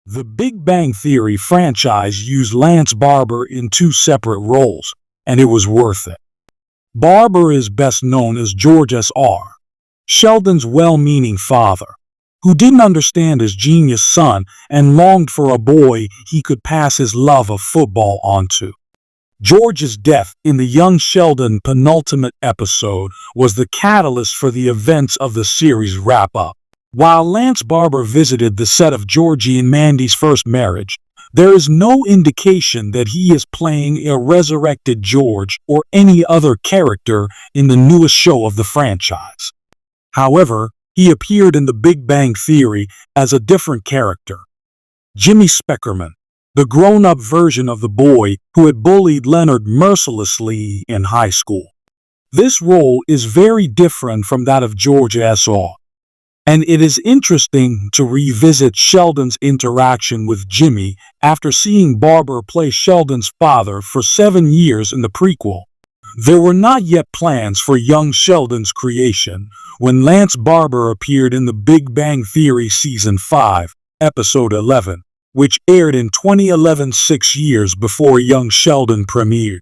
The Big Bang Theory franchise used Lance Barber in two separate roles, and it was worth it. Barber is best known as George S.R., Sheldon's well-meaning father, who didn't understand his genius son and longed for a boy he could pass his love of football on to. George's death in the young Sheldon penultimate episode was the catalyst for the events of the series wrap-up. While Lance Barber visited the set of Georgie and Mandy's first marriage, there is no indication that he is playing a resurrected George or any other character in the newest show of the franchise. However, he appeared in The Big Bang Theory as a different character, Jimmy Speckerman, the grown-up version of the boy who had bullied Leonard mercilessly in high school. This role is very different from that of George S.R., and it is interesting to revisit Sheldon's interaction with Jimmy after seeing Barber play Sheldon's father for 7 years in the prequel. There were not yet plans for young Sheldon's creation when Lance Barber appeared in The Big Bang Theory Season 5, Episode 11, which aired in 2011, 6 years before young Sheldon premiered.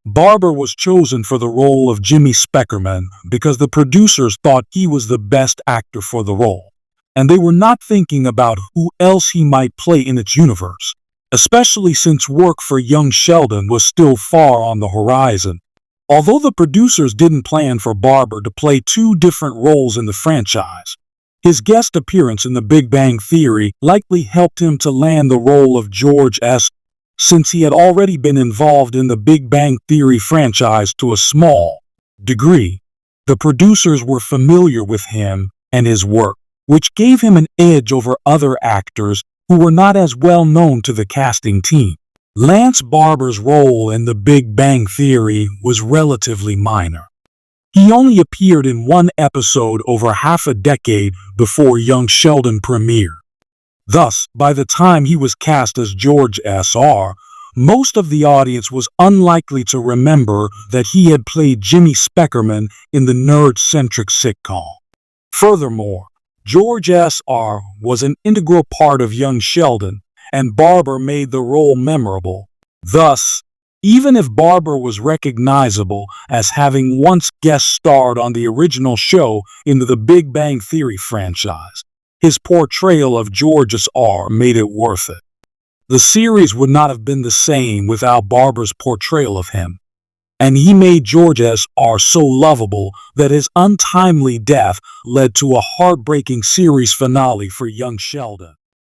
Barber was chosen for the role of Jimmy Speckerman because the producers thought he was the best actor for the role, and they were not thinking about who else he might play in its universe, especially since work for young Sheldon was still far on the horizon. Although the producers didn't plan for Barber to play two different roles in the franchise, his guest appearance in The Big Bang Theory likely helped him to land the role of George S., since he had already been involved in the Big Bang Theory franchise to a small degree. The producers were familiar with him and his work, which gave him an edge over other actors who were not as well known to the casting team. Lance Barber's role in The Big Bang Theory was relatively minor. He only appeared in one episode over half a decade before young Sheldon premiered. Thus, by the time he was cast as George S.R., most of the audience was unlikely to remember that he had played Jimmy Speckerman in the nerd-centric sitcom. Furthermore, George S.R. was an integral part of young Sheldon, and Barber made the role memorable. Thus, even if Barber was recognizable as having once guest starred on the original show in the Big Bang Theory franchise, his portrayal of George S.R. made it worth it. The series would not have been the same without Barber's portrayal of him, and he made George S.R. so lovable that his untimely death led to a heartbreaking series finale for young Sheldon.